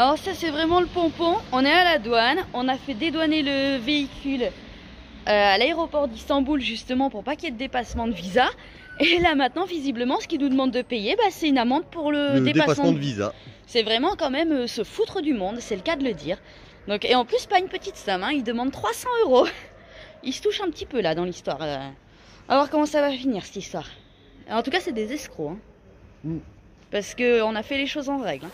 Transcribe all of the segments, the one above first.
Alors ça c'est vraiment le pompon. On est à la douane, on a fait dédouaner le véhicule à l'aéroport d'Istanbul justement pour pas qu'il y ait de dépassement de visa. Et là maintenant visiblement ce qu'ils nous demandent de payer, c'est une amende pour le dépassement de visa. C'est vraiment quand même se foutre du monde, c'est le cas de le dire. Donc, et en plus pas une petite somme, ils demandent 300 €. Ils se touchent un petit peu là dans l'histoire. On va voir comment ça va finir cette histoire. En tout cas c'est des escrocs. Parce qu'on a fait les choses en règle.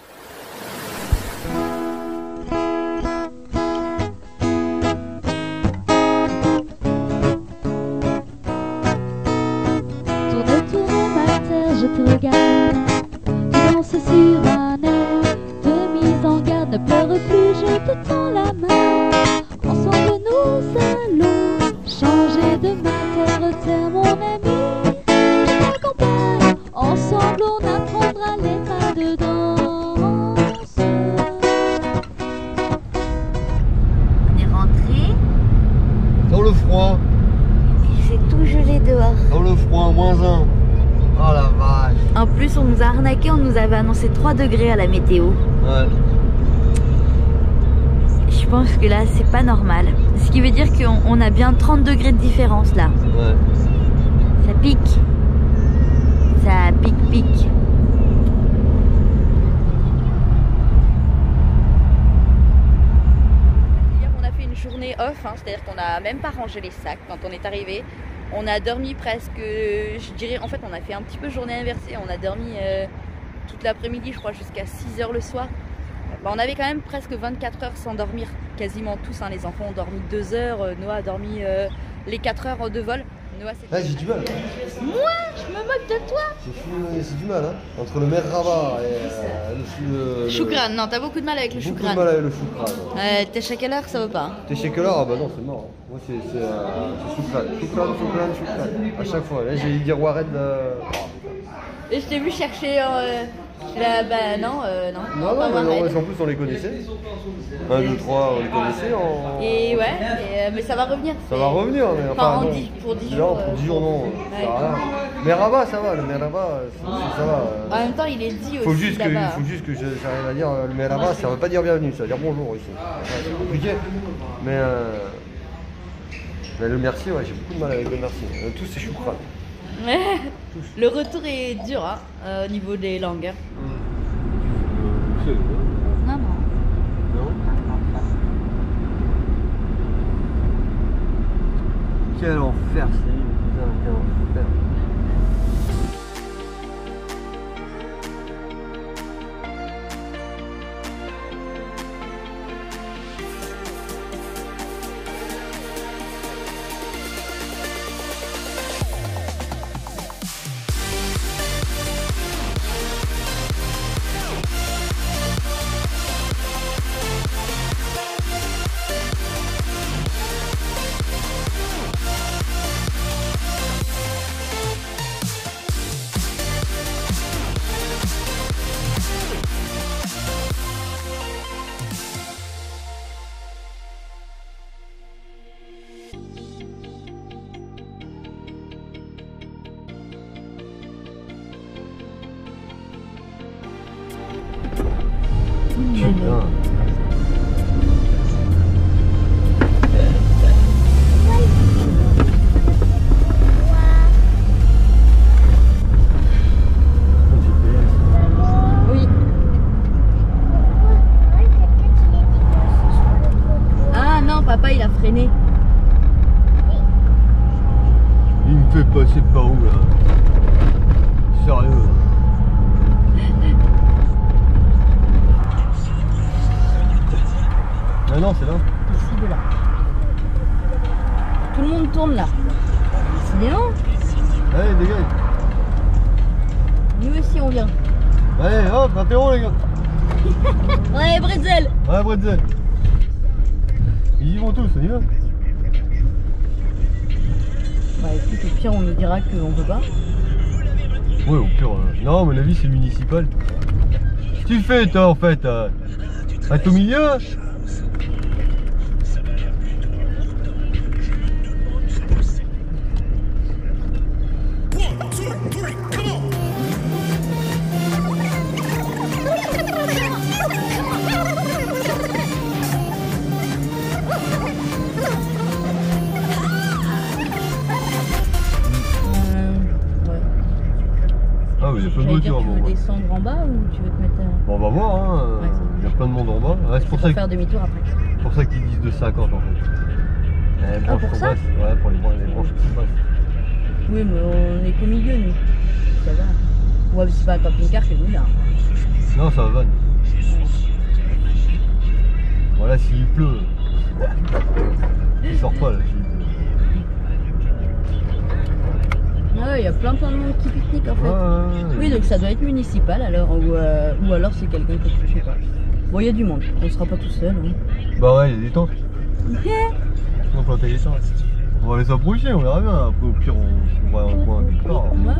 Je te regarde, tu danses sur un air de mise en garde. Ne pleure plus, je te tends la main. Ensemble nous allons changer de terre, terre mon ami. Je t'accompagne, ensemble on apprendra les pas de danse. On est rentré. Dans le froid. Il fait tout gelé dehors. Dans le froid, -1. Oh la vache. En plus on nous a arnaqué, on nous avait annoncé 3 degrés à la météo. Ouais. Je pense que là c'est pas normal. Ce qui veut dire qu'on a bien 30 degrés de différence là. Ouais. Ça pique. Ça pique. Hier on a fait une journée off, c'est-à-dire qu'on a même pas rangé les sacs quand on est arrivé. On a dormi presque, je dirais, en fait on a fait un petit peu journée inversée, on a dormi toute l'après-midi je crois jusqu'à 6 h le soir. On avait quand même presque 24 heures sans dormir, quasiment tous, les enfants ont dormi 2 heures, Noah a dormi les 4 heures de vol. Noah, j'ai du mal. Moi, je me moque de toi. C'est du mal, entre le Merhaba et le Choukran, non, t'as beaucoup de mal avec le choukran. Beaucoup de mal avec le choukran. T'es chez quelle heure, ça va pas. T'es chez quelle heure? Ah bah non, c'est mort. Moi c'est choukran. À chaque fois, là j'ai dit Wared. Et je t'ai vu chercher non. Non, en plus on les connaissait. 1, 2, 3, on les connaissait. Et ouais, mais ça va revenir. Ça va revenir, mais enfin pour 10 jours. Pour 10 jours, non. Ouais. Ça va. Mais Rabat, ça va, le Merhaba, ça va. En même temps, il est dit Il faut aussi. juste que j'arrive à dire le Merhaba, ça veut pas dire bienvenue, ça veut dire bonjour ici. C'est compliqué. Mais le merci, j'ai beaucoup de mal avec le merci. Tous c'est choukran. Le retour est dur au niveau des langues. Non. Quel enfer, c'est quel enfer. Putain. Oui. Ah non, papa il a freiné. Il me fait passer par où là? Sérieux? Ah non, c'est là. Ici de là. Tout le monde tourne là. C'est long. Allez, dégage. Nous aussi on vient. Allez, hop, apéro les gars. Ouais, bretzel. Ouais, bretzel. Ils y vont tous, on y va. Bah écoute, au pire on nous dira qu'on peut pas. Ouais, au pire. Non, à mon avis, c'est municipal. Qu'est-ce que tu fais toi en fait? À ton milieu? en bas ou tu veux te mettre. Bon, on va voir, hein. Ouais, Il y a plein de monde en bas. Ouais, c'est pour ça faire demi-tour après. C'est pour ça qu'ils disent de 50 en fait. Les branches pour trop ça basses. Ouais, pour les branches trop basses. Oui, mais on est qu'au milieu, nous. Ça va. Ouais, c'est pas un camping-car que nous là. Non, ça va. Voilà, s'il pleut. Il sort pas là, s'il pleut. Ah ouais, il y a plein de monde qui pique-nique en fait. Oui, donc ça doit être municipal alors, ou alors c'est quelqu'un que je sais pas. Bon, il y a du monde, on sera pas tout seul. Hein. Bah ouais, il y a des tentes. On va planter les tentes. On va les approcher, on verra bien. Après, au pire, on va en coin quelque part. Ouais.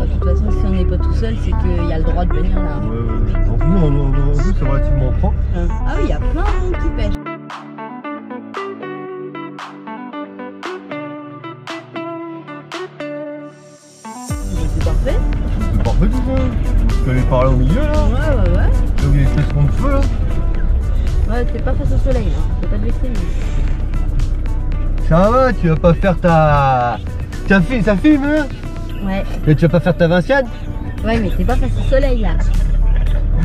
De toute façon, si on n'est pas tout seul, c'est qu'il y a le droit de venir là. Ouais. En plus, c'est relativement propre. Ah oui, il y a plein de monde qui pêche. C'est parfait. C'est parfait tout ça. Tu peux aller par là au milieu là. Ouais. Là où il y a les testons de feu là. Ouais, t'es pas face au soleil là. Faut pas te laisser. Ça va, tu vas pas faire ta. Ça filme hein. Ouais. Mais tu vas pas faire ta Vinciane. Ouais, mais t'es pas face au soleil là.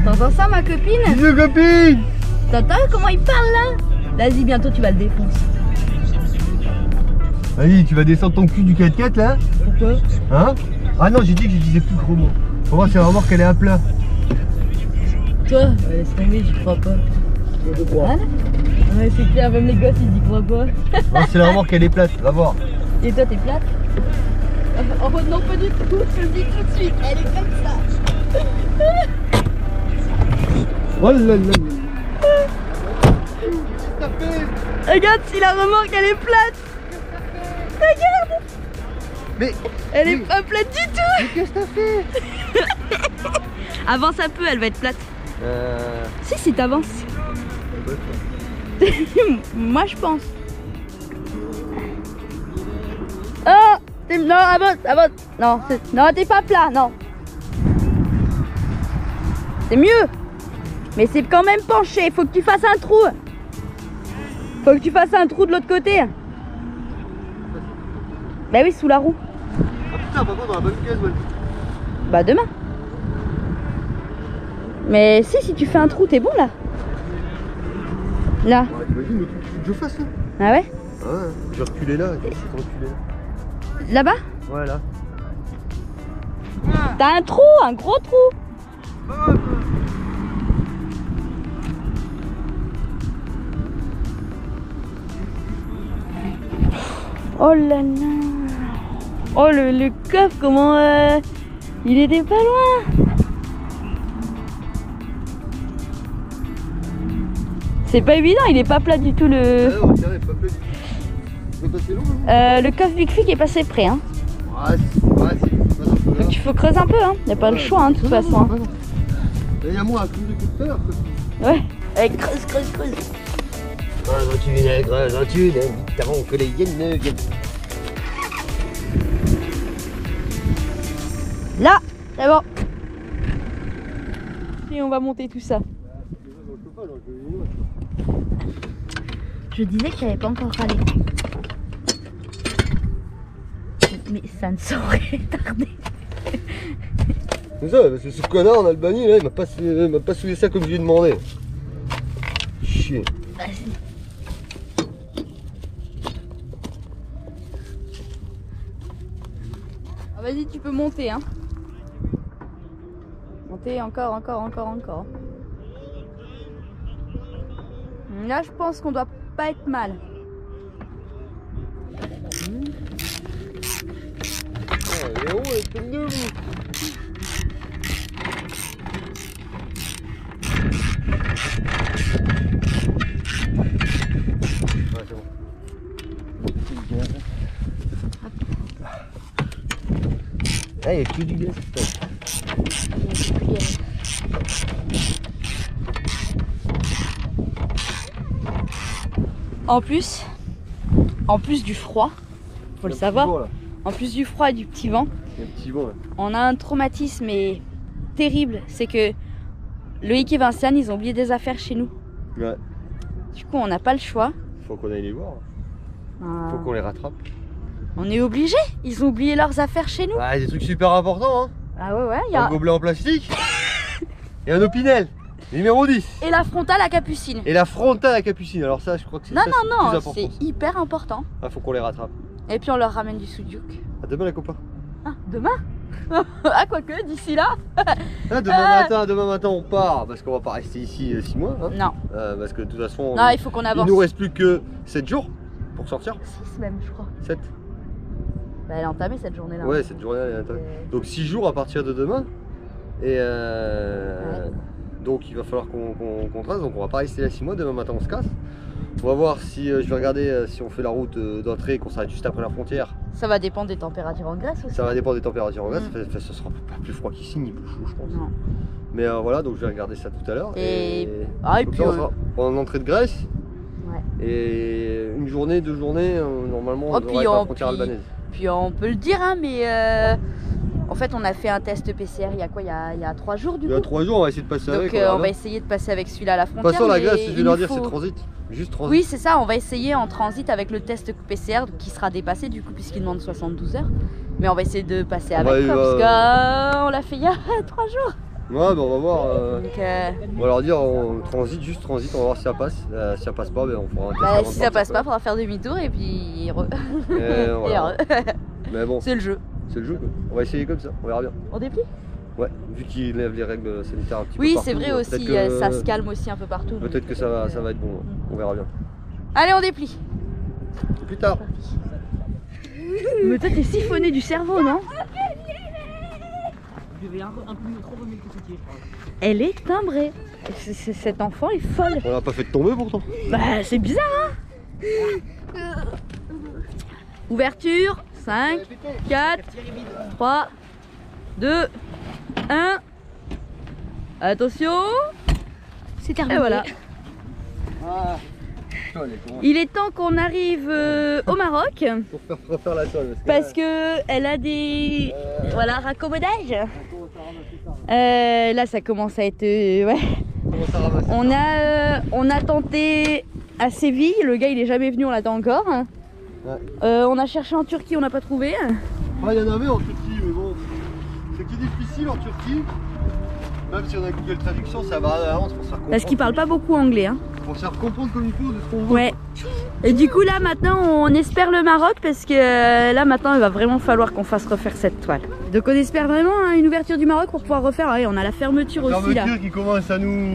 T'entends ça, ma copine? Bisous copine. T'entends comment il parle là? Vas-y, bientôt tu vas le défoncer. Vas-y, tu vas descendre ton cul du 4x4 là. Pourquoi? Hein? Ah non, j'ai dit que je disais plus gros mots. Pour moi, c'est la remorque qu'elle est à plat. Toi? Laisse tomber, j'y crois pas. Voilà. Ouais, c'est clair, même les gosses ils y croient pas. Non, c'est la remorque qu'elle est plate, va voir. Et toi, t'es plate? Oh non, pas du tout, je le dis tout de suite, elle est comme ça. Oh là là. Regarde si la remorque elle est plate. Regarde. Mais elle est pas plate du tout. Mais qu'est-ce que t'as fait? Avance un peu, elle va être plate. Si t'avances. Moi je pense. Oh, non, avance. Non, t'es pas plat, non. C'est mieux. Mais c'est quand même penché, faut que tu fasses un trou. Faut que tu fasses un trou de l'autre côté. Bah oui, sous la roue. Ah putain, par contre, on a pas vu le gasoil. Bah demain. Mais si tu fais un trou, t'es bon là. Là. Ouais, t'imagines le truc que je fasse là? Ah ouais? Ah ouais, je vais reculer là, je vais reculer là. Là-bas? Ouais, là. T'as un trou, un gros trou. Oh là là. Oh le coffre, comment il était pas loin. C'est pas évident, il est pas plat du tout le. Ah non, tiens, il est pas plat du tout. C'est passé long le coffre Big Fig est passé près hein. Ouais, c'est Donc il faut creuser un peu hein, y a pas le choix hein, de toute façon. Hein. Il y a moi un coup de cutter. Ouais, allez, creuse. Dans tu vinaigre, que les hyènes viennent. Là, c'est bon. Et on va monter tout ça. Je disais que j'avais pas encore râlé. Mais ça ne saurait tarder. C'est ça, parce que ce connard en Albanie là, il m'a pas souillé ça comme je lui ai demandé. Chier. Vas-y. Ah, vas-y, tu peux monter hein. Monter encore. Là, je pense qu'on doit pas être mal. Elle est haut, elle est comme debout. Ouais, c'est bon. Ah, il n'y a que du gaz. En plus du froid, faut le savoir, vent, en plus du froid et du petit vent, il y a un petit vent là. On a un traumatisme terrible, c'est que Loïc et Vinciane, ils ont oublié des affaires chez nous. Ouais. Du coup, on n'a pas le choix. Faut qu'on aille les voir. Faut qu'on les rattrape. On est obligé. Ils ont oublié leurs affaires chez nous. Ouais, des trucs super importants hein. Ah ouais, il y un a... gobelet en plastique et un opinel, numéro 10. Et la frontale à capucine. Et la frontale à capucine, alors ça je crois que c'est Non, plus important. c'est hyper important. Ah, faut qu'on les rattrape. Et puis on leur ramène du soudiouk. À demain les copains. Ah, demain? Ah, quoique, d'ici là. Ah, demain matin on part, parce qu'on va pas rester ici 6 mois. Hein. Non. Parce que de toute façon, Non, il faut qu'on avance. il nous reste plus que 7 jours pour sortir. 6 même, je crois. 7. Bah, elle a entamé cette journée-là. Ouais, cette journée elle est entamée. Donc 6 jours à partir de demain. Et donc il va falloir qu'on trace, donc on va pas rester là 6 mois, demain matin on se casse. On va voir si, je vais regarder si on fait la route d'entrée et qu'on s'arrête juste après la frontière. Ça va dépendre des températures en Grèce aussi. Ça va dépendre des températures en Grèce, ça sera pas plus froid qu'ici, ni plus chaud je pense. Non. Mais voilà, donc je vais regarder ça tout à l'heure. Et donc puis là, on sera en entrée de Grèce. Ouais. Et une journée, 2 journées, normalement on devrait puis être à la frontière albanaise. Puis on peut le dire, hein, mais en fait on a fait un test PCR il y a quoi, il y a 3 jours du coup. Il y a 3 jours, on va essayer de passer avec. Donc on va essayer de passer avec celui-là à la frontière. De toute façon, la Grèce, je vais leur dire, faut... c'est transit. Juste transit. Oui, c'est ça, on va essayer en transit avec le test PCR qui sera dépassé du coup puisqu'il demande 72 heures. Mais on va essayer de passer avec quoi, parce qu'on l'a fait il y a 3 jours. Ouais, bah on va voir. Donc, on va leur dire, on transite, juste transit, on va voir si ça passe. Si ça passe pas, ben, on fera un test. Bah, avant si de ça partir, passe quoi. pas, faudra faire demi-tour et puis Et voilà. Mais bon, c'est le jeu. c'est le jeu quoi. On va essayer comme ça, on verra bien. On déplie? Ouais, vu qu'ils lèvent les règles sanitaires un petit peu Oui, partout. c'est vrai aussi, que... ça se calme aussi un peu partout. Peut-être que ça va être bon, on verra bien. Allez, on déplie. Plus tard. Mais toi, t'es siphonné du cerveau, non? Elle est timbrée. Cet enfant est folle. On l'a pas fait tomber pourtant. Bah, c'est bizarre, hein? Ouverture. 5, 4, 3, 2, 1. Attention. C'est terminé. Et voilà. Ah. Il est temps qu'on arrive au Maroc. Pour faire refaire la toile. Parce que elle a des raccommodages. Là ça commence à être ouais. On a tenté à Séville, le gars il est jamais venu, on l'attend encore. Ouais. On a cherché en Turquie, on n'a pas trouvé. Ah, il y en avait en Turquie, mais bon, c'est qui est difficile en Turquie. Même si on a Google Traduction, ça va à l'avance pour se faire comprendre. Parce qu'il parle pas beaucoup anglais. Hein. Pour se faire comprendre comme il faut de ce qu'on veut. Ouais. Et du coup là maintenant on espère le Maroc parce que là maintenant il va vraiment falloir qu'on fasse refaire cette toile. Donc on espère vraiment une ouverture du Maroc pour pouvoir refaire. Ouais, on a la fermeture aussi là. Fermeture qui commence à nous...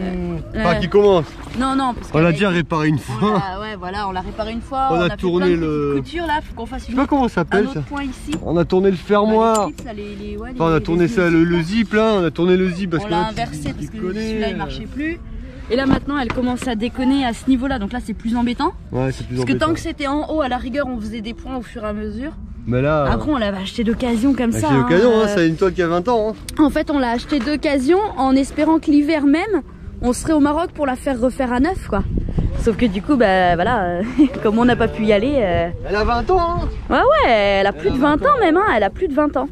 Enfin qui commence. Non parce on l'a déjà réparé une fois. Ouais voilà, on l'a réparé une fois. On a fait tourné plein de le... petites coutures là, faut qu'on fasse Je sais pas comment ça s'appelle ça. Point ici. On a tourné le fermoir. On a tourné ça, le zip là, on a tourné le zip parce on que l'a inversé parce que celui-là il marchait plus. Et là maintenant elle commence à déconner à ce niveau là, donc là c'est plus embêtant. Ouais, c'est plus parce embêtant. que tant que c'était en haut, à la rigueur on faisait des points au fur et à mesure. Mais là... Après on l'avait acheté d'occasion comme ça. C'est d'occasion, hein, c'est une toile qui a 20 ans. Hein. En fait on l'a acheté d'occasion en espérant que l'hiver même on serait au Maroc pour la faire refaire à neuf quoi. Sauf que du coup bah voilà, comme on n'a pas pu y aller... Elle a 20 ans hein. Ouais elle a plus de 20 ans même, hein, elle a plus de 20 ans.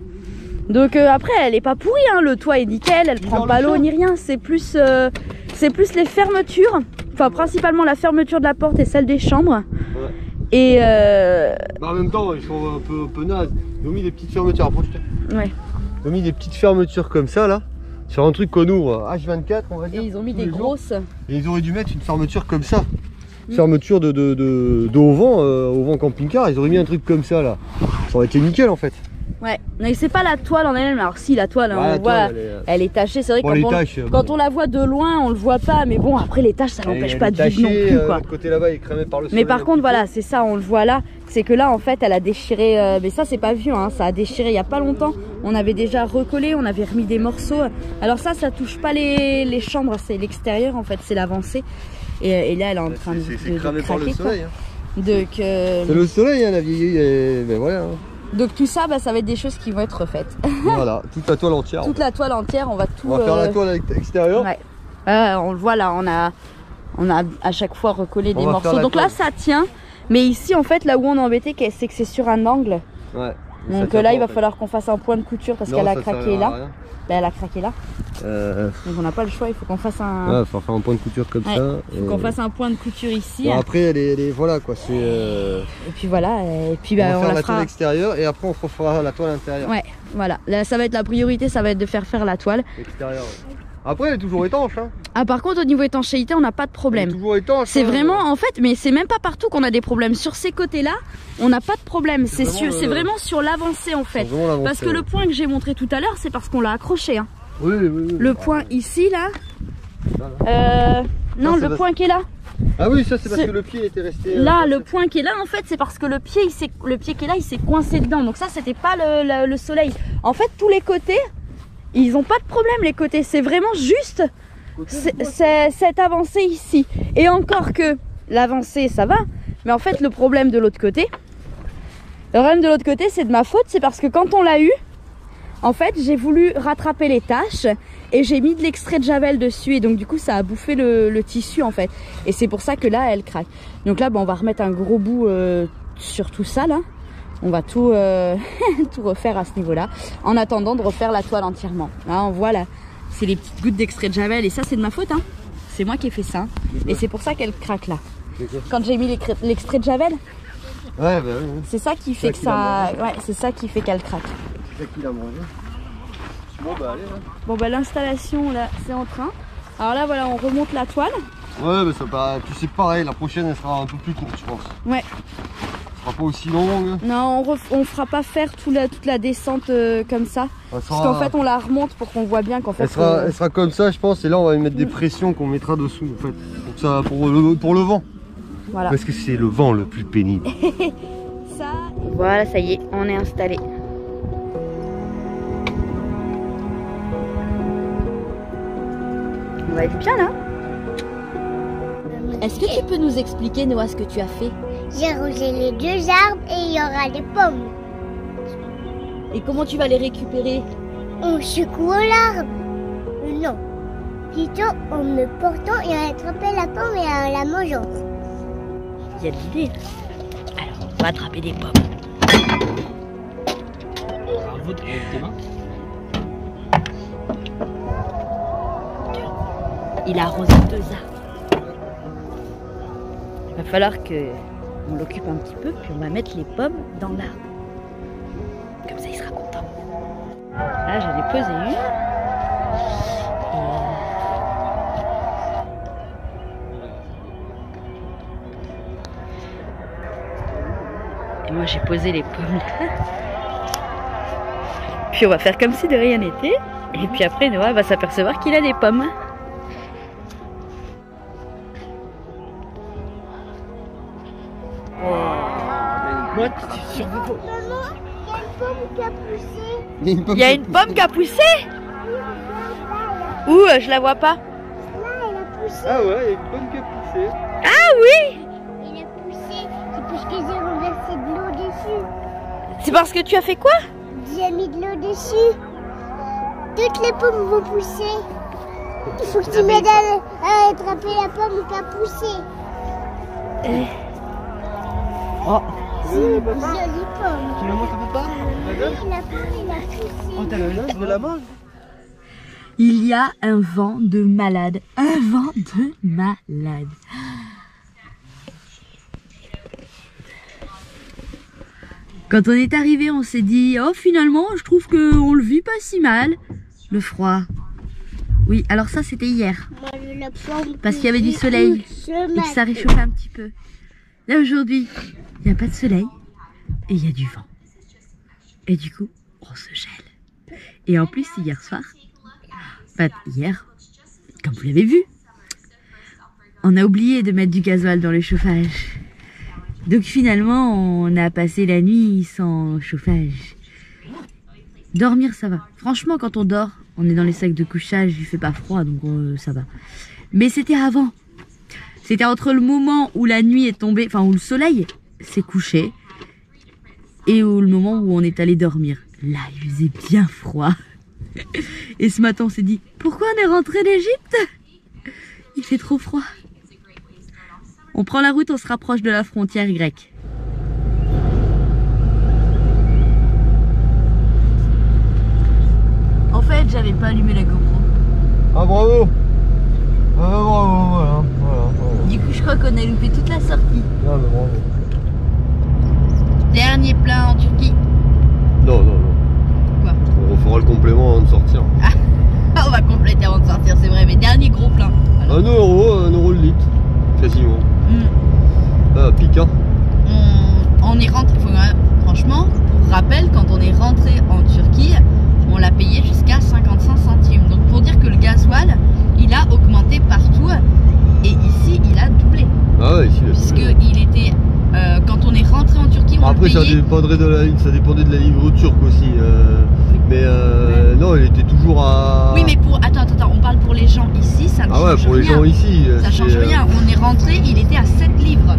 Donc après elle est pas pourrie, hein, le toit est nickel, elle prend pas l'eau ni rien, c'est plus les fermetures, enfin principalement la fermeture de la porte et celle des chambres. Ouais. Et bah, en même temps ils sont un peu nazes, ils ont mis des petites fermetures, approche-toi. Ouais. Ils ont mis des petites fermetures comme ça là, sur un truc qu'on ouvre H24 on va dire. Et ils ont mis des grosses. Et ils auraient dû mettre une fermeture comme ça. Fermeture de au vent camping-car, ils auraient mis un truc comme ça là. Ça aurait été nickel en fait. Ouais, mais c'est pas la toile en elle-même. Alors si la toile, ouais, on la voit, toile, elle est tachée. C'est vrai que bon, quand on la voit de loin, on le voit pas. Mais bon, après les taches, ça n'empêche pas de vivre non plus quoi. Le côté là-bas est crémé par le soleil. Mais par contre, voilà, c'est ça, on le voit là. C'est que là, en fait, elle a déchiré. Mais ça, c'est pas vieux, hein. Ça a déchiré il y a pas longtemps. On avait déjà recollé, on avait remis des morceaux. Alors ça touche pas les chambres, c'est l'extérieur en fait, c'est l'avancée. Et là, elle est en train de c'est cramé par le soleil. Hein. Donc. C'est le soleil, hein, la vieille. Ben voilà. Hein. Donc tout ça, bah, ça va être des choses qui vont être refaites. Voilà, toute la toile entière. Toute la toile entière, on va tout... On va faire la toile extérieure. Ouais. On le voit là, on a à chaque fois recollé des morceaux. Donc là, ça tient. Mais ici, en fait, là où on est embêté, c'est que c'est sur un angle. Ouais. Donc là, il va falloir qu'on fasse un point de couture parce qu'elle a craqué là. Ben, elle a craqué là. Donc on n'a pas le choix, il faut qu'on fasse un... Ouais, il faut faire un point de couture comme ça. Il faut qu'on fasse un point de couture ici. Bon, après, voilà quoi, c'est... Et puis voilà, et puis bah, on va faire la fera... toile extérieure et après on refera la toile intérieure. Ouais, voilà. Là, ça va être la priorité, ça va être de faire la toile. Extérieure, ouais. Après, elle est toujours étanche. Hein. Ah, par contre, au niveau étanchéité, on n'a pas de problème. Elle est toujours étanche. C'est vraiment, en fait, mais c'est même pas partout qu'on a des problèmes. Sur ces côtés-là, on n'a pas de problème. C'est vraiment sur l'avancée en fait. Parce que le point que j'ai montré tout à l'heure, c'est parce qu'on l'a accroché. Hein. Oui. Le point ici, là. Non, le point qui est là. Ah oui, ça c'est parce que le pied était resté... Là, le point qui est là, en fait, c'est parce que le pied qui est là, il s'est coincé dedans. Donc ça, c'était pas le soleil. En fait, tous les côtés, ils ont pas de problème, les côtés. C'est vraiment juste cette avancée ici. Et encore que l'avancée, ça va. Mais en fait, le problème de l'autre côté, c'est de ma faute. C'est parce que quand on l'a eu, en fait, j'ai voulu rattraper les taches et j'ai mis de l'extrait de javel dessus. Et donc, du coup, ça a bouffé le tissu, en fait. Et c'est pour ça que là, elle craque. Donc là, on va remettre un gros bout sur tout ça, là. On va tout, tout refaire à ce niveau-là. En attendant de refaire la toile entièrement. Là, on voit là, c'est les petites gouttes d'extrait de javel. Et ça, c'est de ma faute, hein. C'est moi qui ai fait ça. Et c'est pour ça qu'elle craque là. Quand j'ai mis l'extrait de javel, ouais, bah oui. c'est ça qui fait que ça... Ouais, c'est ça qui fait qu'elle craque. C'est qui l'a mangé. Bon bah allez là. Bon bah l'installation là c'est en train. Alors là voilà, on remonte la toile. Ouais, mais ça paraît... Puis c'est pareil, la prochaine elle sera un peu plus courte je pense. Ouais. Elle sera pas aussi longue. Non, on fera pas faire toute la descente comme ça. Parce qu'en fait on la remonte pour qu'on voit bien qu'en fait... Elle sera comme ça je pense, et là on va y mettre des pressions qu'on mettra dessous en fait. Donc ça, pour le vent. Voilà. Parce que c'est le vent le plus pénible. Ça... Voilà, ça y est, on est installé. On va être bien là. Est-ce que tu peux nous expliquer Noah ce que tu as fait? J'ai arrosé les 2 arbres et il y aura des pommes. Et comment tu vas les récupérer? En secouant l'arbre. Non. Plutôt en me portant et en attrapant la pomme et en la mangeant. Il y a de l'idée. Alors on va attraper des pommes. Il a arrosé 2 arbres. Il va falloir qu'on l'occupe un petit peu, puis on va mettre les pommes dans l'arbre. Comme ça, il sera content. Là, j'en ai posé une. Et moi, j'ai posé les pommes là. Puis on va faire comme si de rien n'était. Et puis après, Noah va s'apercevoir qu'il a des pommes. Maman, il y a une pomme qui a poussé. Il y a une pomme qui a poussé? Où? Je la vois pas. Là, elle a poussé. Ah ouais, il y a une pomme qui a poussé. Ah oui! Elle a poussé. C'est parce que j'ai renversé de l'eau dessus. C'est parce que tu as fait quoi? J'ai mis de l'eau dessus. Toutes les pommes vont pousser. Il faut que tu m'aides à attraper la pomme qui a poussé. Oh. C'est une jolie pomme. Tu la manges un peu pas? Oui, la pomme, elle a poussé. Oh, t'as la lance de la mange? Il y a un vent de malade. Un vent de malade. Quand on est arrivé, on s'est dit, oh finalement, je trouve qu'on le vit pas si mal. Le froid. Oui, alors ça c'était hier. Parce qu'il y avait du soleil et que ça réchauffait un petit peu. Là aujourd'hui, il n'y a pas de soleil et il y a du vent. Et du coup, on se gèle. Et en plus, hier soir, hier, comme vous l'avez vu, on a oublié de mettre du gasoil dans le chauffage. Donc finalement, on a passé la nuit sans chauffage. Dormir, ça va. Franchement, quand on dort, on est dans les sacs de couchage, il fait pas froid, donc ça va. Mais c'était avant. C'était entre le moment où la nuit est tombée, enfin où le soleil s'est couché, et le moment où on est allé dormir. Là, il faisait bien froid. Et ce matin, on s'est dit, pourquoi on est rentré d'Égypte? Il fait trop froid. On prend la route, on se rapproche de la frontière grecque. pas allumé la GoPro. Ah bravo. Ah bravo, voilà. Du coup, je crois qu'on a loupé toute la sortie. Ah mais bravo. Dernier plein en Turquie. Non. Quoi? On refera le complément avant de sortir. Ah, on va compléter avant de sortir, c'est vrai, mais dernier gros plein. Voilà. 1 euro le litre, quasiment. Ah, pique hein. On est rentré, franchement, pour rappel, quand on est rentré en Turquie, on l'a payé jusqu'à 55 centimes. Donc pour dire que le gasoil, il a augmenté partout et ici, il a doublé. Ah ouais, ici il a Puisque doublé. il était, quand on est rentré en Turquie, on Après le ça payait. dépendrait ça dépendait de la livre turque aussi. Mais non, il était toujours à... Oui, mais pour, attends, on parle pour les gens ici, ça ne Ah ouais, change pour les rien. gens ici. Ça change rien. On est rentré, il était à 7 livres.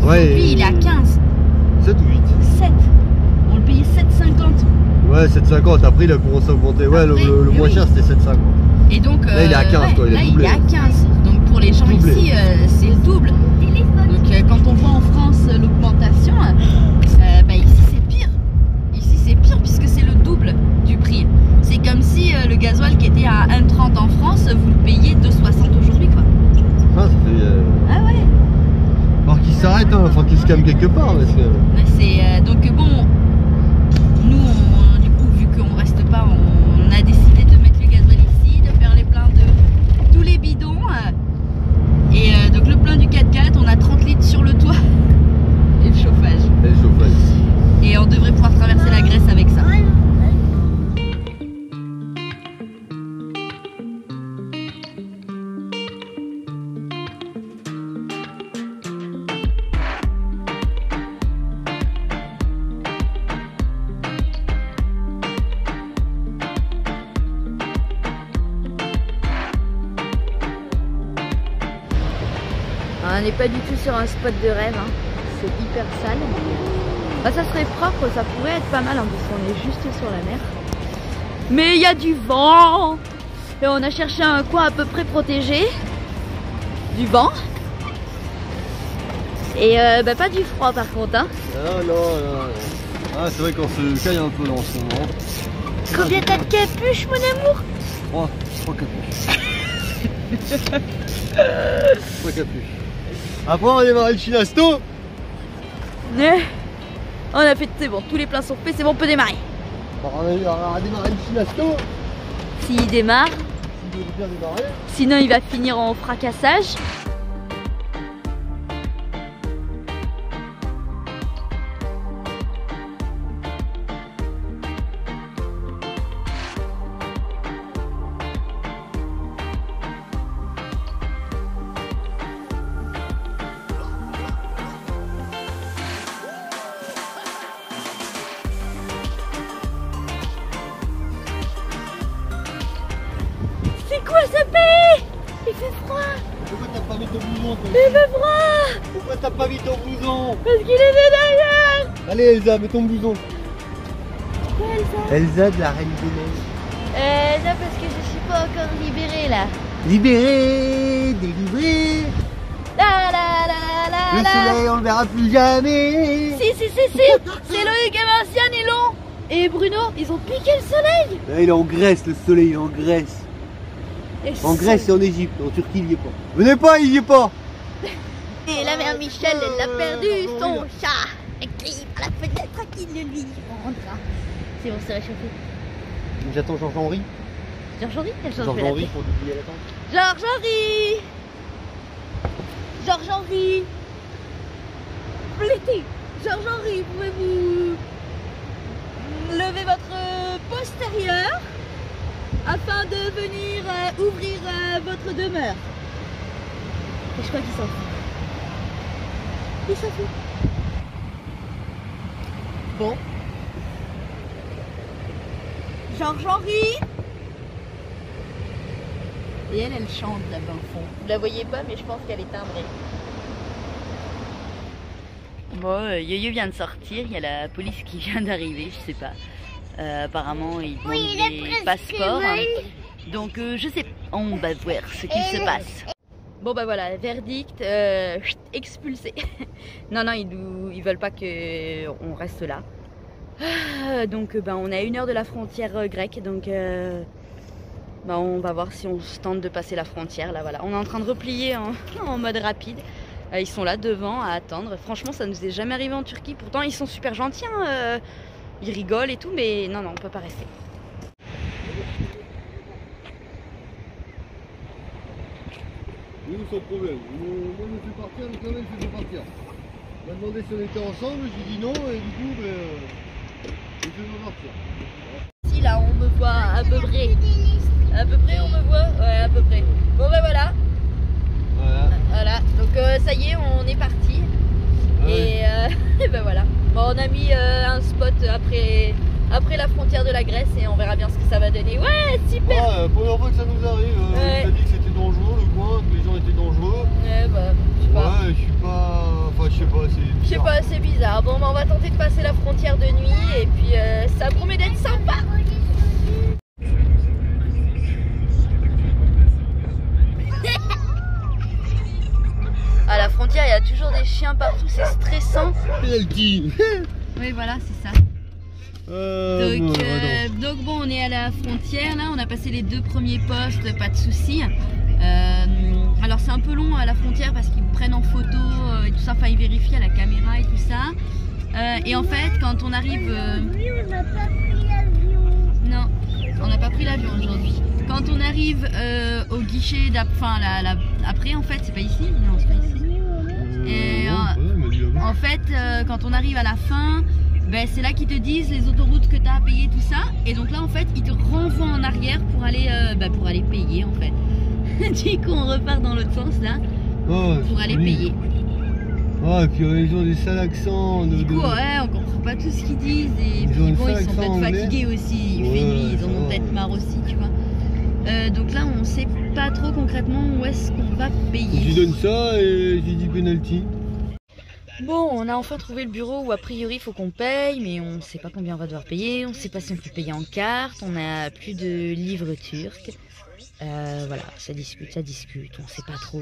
Ouais. Aujourd'hui, il est à 15. 7 ou 8. 7. On le payait 7,50. Ouais, 7,50. Après, il a commencé à augmenter. Ouais, Après, le moins oui. cher, c'était 7,50. Et donc, là, il est à 15, quoi. Il a là, doublé. il est à 15. Donc, pour les gens Doublé. ici, c'est le double. Donc, quand on voit en France l'augmentation, bah, ici, c'est pire. Ici, c'est pire puisque c'est le double du prix. C'est comme si le gasoil qui était à 1,30 en France, vous le payez 2,60 aujourd'hui, quoi. Ah, ça fait... Ah ouais. Alors qu'il s'arrête, hein. Enfin qu'il se calme quelque part. Parce que... Ouais, c'est donc bon, nous du coup vu qu'on reste pas, on a décidé de mettre le gasoil ici, de faire les pleins de tous les bidons et donc le plein du 4x4, on a 30 litres sur le toit et le chauffage Et le chauffage. et on devrait pouvoir traverser la Grèce avec ça. On n'est pas du tout sur un spot de rêve, hein. C'est hyper sale. Bah, ça serait propre, ça pourrait être pas mal, hein, parce qu'on est juste sur la mer. Mais il y a du vent. Et on a cherché un coin à peu près protégé du vent. Et bah, pas du froid par contre, hein. Non. Ah, c'est vrai qu'on se caille un peu là en ce moment. Combien t'as de capuches, mon amour? 3 capuches. 3 capuches. Après, on va démarrer le chinasto. On a fait, c'est bon, tous les pleins sont faits, c'est bon, on peut démarrer. On va démarrer le chinasto. S'il démarre, Il veut bien démarrer. sinon il va finir en fracassage. C'est quoi ce pays? Il fait froid. Pourquoi t'as pas mis ton blouson toi? Il fait froid. Pourquoi t'as pas mis ton blouson? Parce qu'il est de derrière. Allez Elsa, mets ton blouson. Quoi, Elsa? Elsa de la Reine des Neiges. Non, parce que je suis pas encore libérée là. Libéré, délivré. La la la la Le la. soleil, on le verra plus jamais. Si, c'est Loïc et Martiane et Long. Et Bruno, ils ont piqué le soleil. Là, il est en Grèce, le soleil, il est en Grèce. Et En Grèce et en Égypte, en Turquie, il y est pas. Venez pas, il y est pas. Et la mère Michel, elle a perdu son chat. Elle crie par la fenêtre qu'il ne lui rendra. C'est bon, c'est réchauffé. J'attends Georges-Henri. Georges-Henri, quelle chose Georges-Henri pour dédier à l'attente. Georges-Henri. Georges-Henri. Plettez. Georges-Henri, pouvez-vous lever votre postérieur afin de venir ouvrir votre demeure? Et je crois qu'il s'en fout. Il s'en fout. Bon. Georges-Henri. Et elle chante là-bas au fond. Vous la voyez pas, mais je pense qu'elle est timbrée. Bon, Yo-Yo vient de sortir, il y a la police qui vient d'arriver, je sais pas. Apparemment, ils demandent Oui, il est des presque passeports. mal. Donc, je sais pas, on va voir ce qu'il se passe. Bon, bah voilà, verdict, expulsé. Non, ils veulent pas qu'on reste là. Donc, on est à 1 heure de la frontière grecque, donc Bah, on va voir si on se tente de passer la frontière. Là, voilà. On est en train de replier en mode rapide. Ils sont là devant à attendre. Franchement, ça nous est jamais arrivé en Turquie. Pourtant, ils sont super gentils. Hein. Ils rigolent et tout, mais non, on peut pas rester. Nous, sans problème. Moi, je me fais partir, donc là, je me fais partir. On m'a demandé si on était ensemble, j'ai dit non, et du coup, je vais partir. Si, là, on me voit à peu près. À peu près, on me voit. Ouais, à peu près. Bon, ben voilà. Voilà. Donc, ça y est, on est parti. Ouais. Et ben voilà. Bon, on a mis un spot après la frontière de la Grèce et on verra bien ce que ça va donner. Ouais, super. Ouais, première fois que ça nous arrive. Ouais. On a dit que c'était dangereux le coin, que les gens étaient dangereux. Ouais, bah, je sais pas. Ouais, je suis pas. Enfin, je sais pas, c'est bizarre. Je sais pas, c'est bizarre. Bon, bah, on va tenter de passer la frontière de nuit et puis ça promet d'être sympa. À la frontière, il y a toujours des chiens partout, c'est stressant. Penalty. Oui, voilà, c'est ça. Donc bon, on est à la frontière là, on a passé les 2 premiers postes, pas de soucis. Alors c'est un peu long à la frontière parce qu'ils prennent en photo et tout ça, enfin ils vérifient à la caméra et tout ça. Et en fait, quand on arrive... On n'a pas pris l'avion. Non, on n'a pas pris l'avion aujourd'hui. Quand on arrive au guichet après, en fait, c'est pas ici. Non, c'est pas ici. Et en fait, quand on arrive à la fin, ben, c'est là qu'ils te disent les autoroutes que tu as à payer, tout ça. Et donc là, en fait, ils te renvoient en arrière pour aller payer, en fait. Du coup, on repart dans l'autre sens, là, pour aller payer. Ah, et puis ils ont des sales accents. Du coup, ouais, on comprend pas tout ce qu'ils disent. Et puis bon, ils sont peut-être fatigués aussi. Il fait nuit, ils en ont peut-être marre aussi, tu vois. Donc là, on sait pas trop concrètement où est-ce qu'on va payer. Je lui donne ça et j'ai dit penalty. Bon, on a enfin trouvé le bureau où a priori il faut qu'on paye, mais on sait pas combien on va devoir payer, on sait pas si on peut payer en carte, on a plus de livres turcs. Voilà, ça discute, on sait pas trop.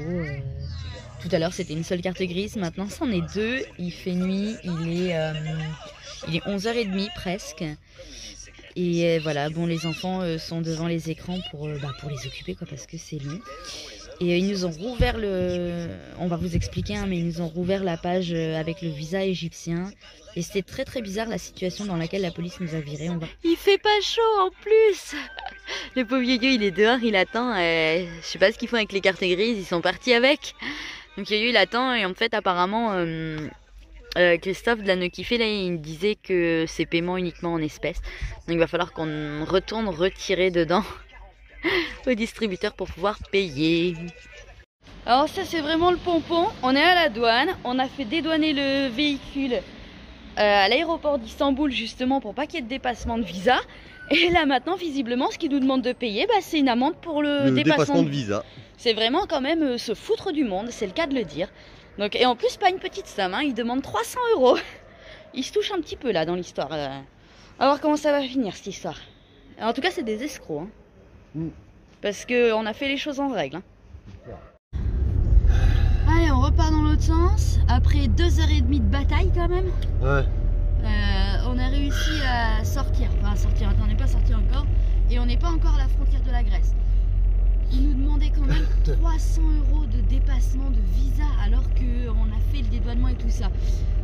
Tout à l'heure c'était une seule carte grise, maintenant c'en est 2, il fait nuit, il est 11h30 presque. Et voilà, bon, les enfants sont devant les écrans pour les occuper, quoi, parce que c'est long. Et ils nous ont rouvert on va vous expliquer, hein, mais ils nous ont rouvert la page avec le visa égyptien. Et c'était très très bizarre la situation dans laquelle la police nous a virés. Il fait pas chaud en plus. Le pauvre Yoyo, il est dehors, il attend. Je sais pas ce qu'ils font avec les cartes grises, ils sont partis avec. Donc Yoyo, il attend et en fait apparemment... Christophe de la Neukifé, là, il disait que c'est paiement uniquement en espèces. Donc il va falloir qu'on retourne retirer dedans au distributeur pour pouvoir payer. Alors ça c'est vraiment le pompon. On est à la douane. On a fait dédouaner le véhicule à l'aéroport d'Istanbul justement pour pas qu'il y ait de dépassement de visa. Et là maintenant visiblement ce qu'ils nous demandent de payer, c'est une amende pour le dépassement de visa. C'est vraiment quand même se foutre du monde, c'est le cas de le dire. Donc, et en plus, pas une petite somme, hein, ils demandent 300 €. Ils se touchent un petit peu là dans l'histoire. On va voir comment ça va finir cette histoire. En tout cas, c'est des escrocs. Hein. Parce qu'on a fait les choses en règle. Hein. Allez, on repart dans l'autre sens. Après 2h30 de bataille quand même. Ouais. On a réussi à sortir. Enfin, à sortir, attends, on n'est pas sorti encore. Et on n'est pas encore à la frontière de la Grèce. Ils nous demandaient quand même 300 € de dépassement de visa alors qu'on a fait le dédouanement et tout ça.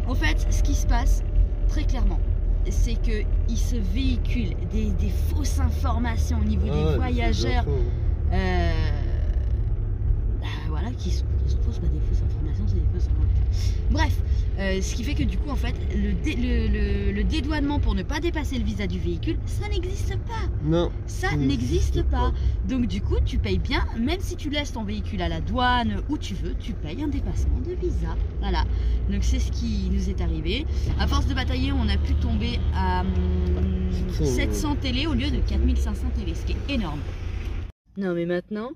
En fait, ce qui se passe, très clairement, c'est qu'ils se véhiculent des fausses informations au niveau des voyageurs. Voilà, qui sont fausses, pas des fausses informations, c'est des fausses informations. Bref, ce qui fait que du coup, en fait, le dédouanement pour ne pas dépasser le visa du véhicule, ça n'existe pas. Non. Ça n'existe pas. Donc du coup, tu payes bien, même si tu laisses ton véhicule à la douane, où tu veux, tu payes un dépassement de visa. Voilà. Donc c'est ce qui nous est arrivé. À force de batailler, on a pu tomber à 700 télé au lieu de 4500 télé, ce qui est énorme. Non mais maintenant...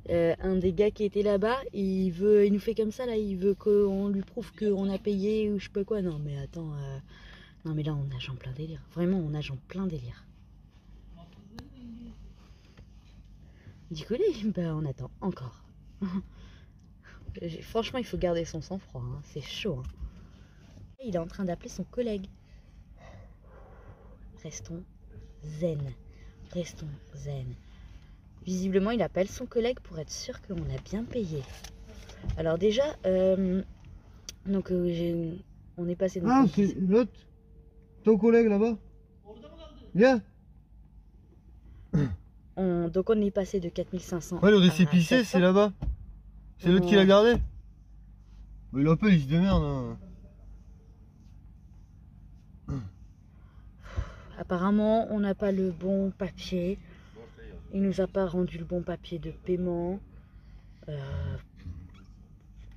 un des gars qui était là-bas, il nous fait comme ça là, il veut qu'on lui prouve qu'on a payé ou je sais pas quoi. Non mais attends, non mais là on nage en plein délire. Vraiment on nage en plein délire. Du coup on attend encore. Franchement il faut garder son sang-froid, hein. C'est chaud. Hein. Il est en train d'appeler son collègue. Restons zen. Restons zen. visiblement il appelle son collègue pour être sûr qu'on a bien payé. Alors déjà, donc on est passé... Ah, c'est l'autre, ton collègue là-bas. Viens. Donc on est passé de 4500. Ouais, le récépissé, c'est là-bas. C'est l'autre qui l'a gardé. Mais il appelle, il se démerde. Hein. Apparemment, on n'a pas le bon papier. Il nous a pas rendu le bon papier de paiement.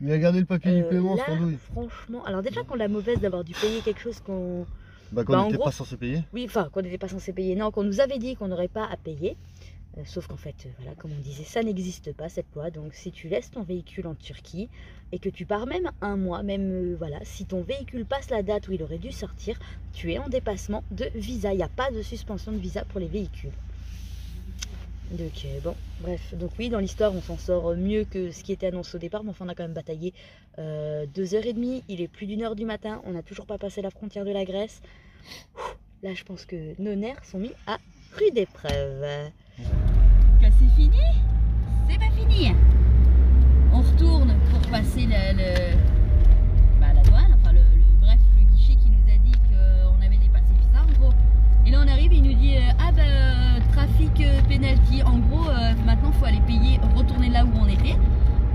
Il a gardé le papier du paiement, là, sans doute. franchement, alors déjà qu'on l'a mauvaise d'avoir dû payer quelque chose qu'on... qu'on n'était pas censé payer. Oui, enfin, qu'on n'était pas censé payer. Non, qu'on nous avait dit qu'on n'aurait pas à payer. Sauf qu'en fait, voilà, comme on disait, ça n'existe pas cette loi. Donc si tu laisses ton véhicule en Turquie et que tu pars même un mois, même voilà, si ton véhicule passe la date où il aurait dû sortir, tu es en dépassement de visa. Il n'y a pas de suspension de visa pour les véhicules. Donc bon, bref, donc oui, dans l'histoire on s'en sort mieux que ce qui était annoncé au départ, mais enfin on a quand même bataillé 2h30, il est plus d'1h du matin, on n'a toujours pas passé la frontière de la Grèce. Là je pense que nos nerfs sont mis à rude épreuve. Que c'est fini? C'est pas fini. On retourne pour passer la douane, enfin bref, le guichet qui nous a dit qu'on avait dépassé le visa en gros. Et là on arrive et il nous dit trafic penalty. En gros maintenant il faut aller payer, retourner là où on était,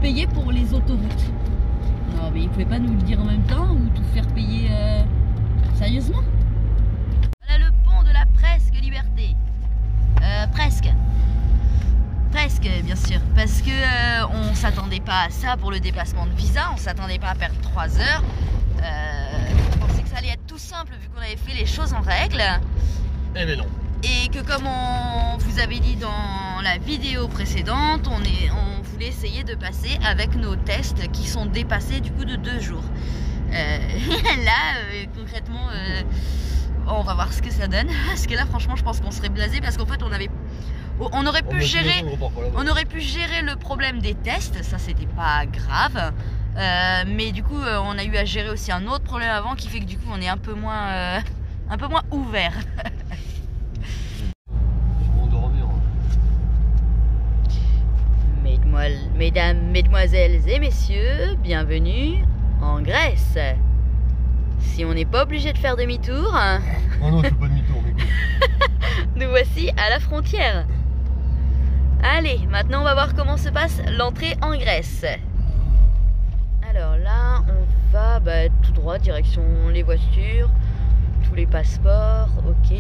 payer pour les autoroutes. Non mais il pouvait pas nous le dire en même temps ou tout faire payer sérieusement. Voilà le pont de la presque liberté. Presque bien sûr, parce que on s'attendait pas à ça pour le dépassement de visa, on s'attendait pas à perdre 3 heures. On pensait que ça allait être tout simple vu qu'on avait fait les choses en règle. Eh ben non. Et que comme on vous avait dit dans la vidéo précédente, on voulait essayer de passer avec nos tests qui sont dépassés du coup de 2 jours. Là, concrètement, on va voir ce que ça donne. Parce que là, franchement, je pense qu'on serait blasé parce qu'en fait, on aurait pu gérer le problème des tests, ça c'était pas grave. Mais du coup, on a eu à gérer aussi un autre problème avant qui fait que du coup, on est un peu moins ouvert. Mesdames, mesdemoiselles et messieurs, bienvenue en Grèce. Si on n'est pas obligé de faire demi-tour, Oh non, je fais pas demi-tour, mais nous voici à la frontière. Allez, maintenant on va voir comment se passe l'entrée en Grèce. Alors là, on va tout droit, direction les voitures, tous les passeports, ok.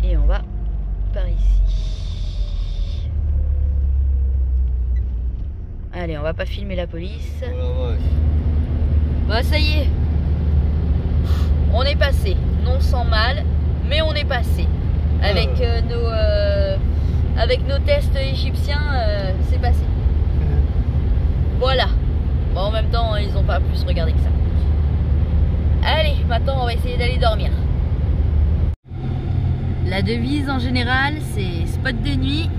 Et on va par ici. Allez, on va pas filmer la police. ouais. Bah ça y est, on est passé, non sans mal, mais on est passé. Avec nos tests égyptiens, c'est passé. Voilà. Bon, en même temps, ils n'ont pas plus regardé que ça. Allez, maintenant on va essayer d'aller dormir. La devise en général, c'est spot de nuit,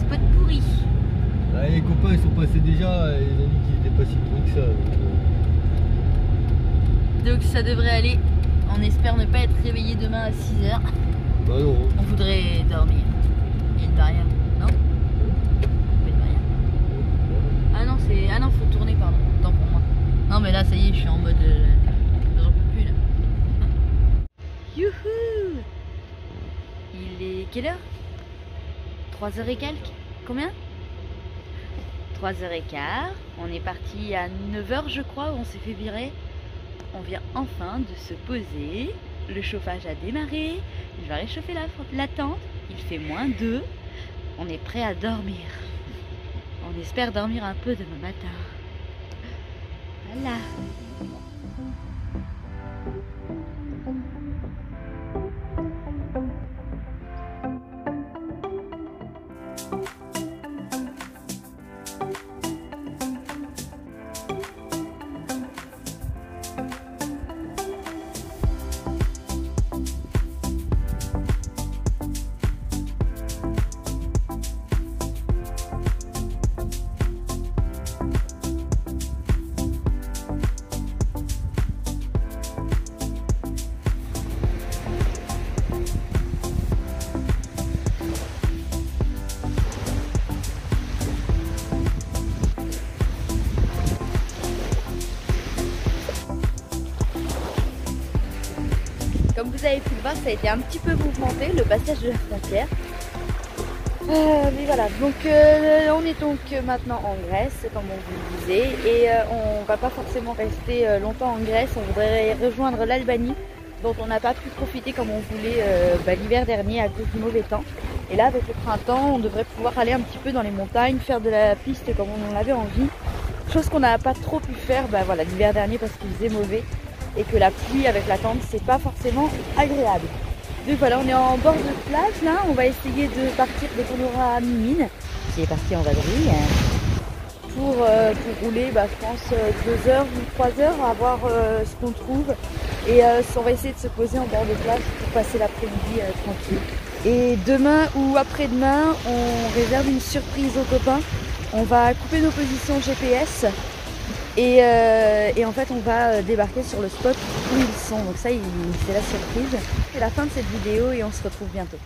spot pourri. Ah, les copains ils sont passés déjà, ils ont dit qu'ils étaient pas si pourris que ça. Donc ça devrait aller. On espère ne pas être réveillé demain à 6h. Bah non. On voudrait dormir. Il y a une barrière, non? Pas de barrière. Ah non, c'est. Ah non, faut tourner, pardon. Tant pour moi. Non, mais là, ça y est, je suis en mode. J'en peux plus là. Youhou! Il est quelle heure? 3h et quelques? Combien? 3h15. On est parti à 9h, je crois, où on s'est fait virer. On vient enfin de se poser. Le chauffage a démarré. Il va réchauffer la tente. Il fait -2. On est prêt à dormir. On espère dormir un peu demain matin. Voilà. comme vous avez pu le voir, ça a été un petit peu mouvementé, le passage de la frontière. Mais voilà, donc on est donc maintenant en Grèce, comme on vous le disait, et on va pas forcément rester longtemps en Grèce, on voudrait rejoindre l'Albanie, dont on n'a pas pu profiter comme on voulait l'hiver dernier à cause du mauvais temps. Et là, avec le printemps, on devrait pouvoir aller un petit peu dans les montagnes, faire de la piste comme on en avait envie, chose qu'on n'a pas trop pu faire voilà, l'hiver dernier parce qu'il faisait mauvais, et que la pluie avec la tente, c'est pas forcément agréable. Donc voilà, on est en bord de plage là, on va essayer de partir dès qu'on aura Mimine, qui est parti en vadrouille, pour rouler, je pense 2 heures ou 3 heures, à voir ce qu'on trouve. Et on va essayer de se poser en bord de plage pour passer l'après-midi tranquille. Et demain ou après-demain, on réserve une surprise aux copains. On va couper nos positions GPS et en fait on va débarquer sur le spot où ils sont. Donc ça, c'est la surprise. C'est la fin de cette vidéo et on se retrouve bientôt.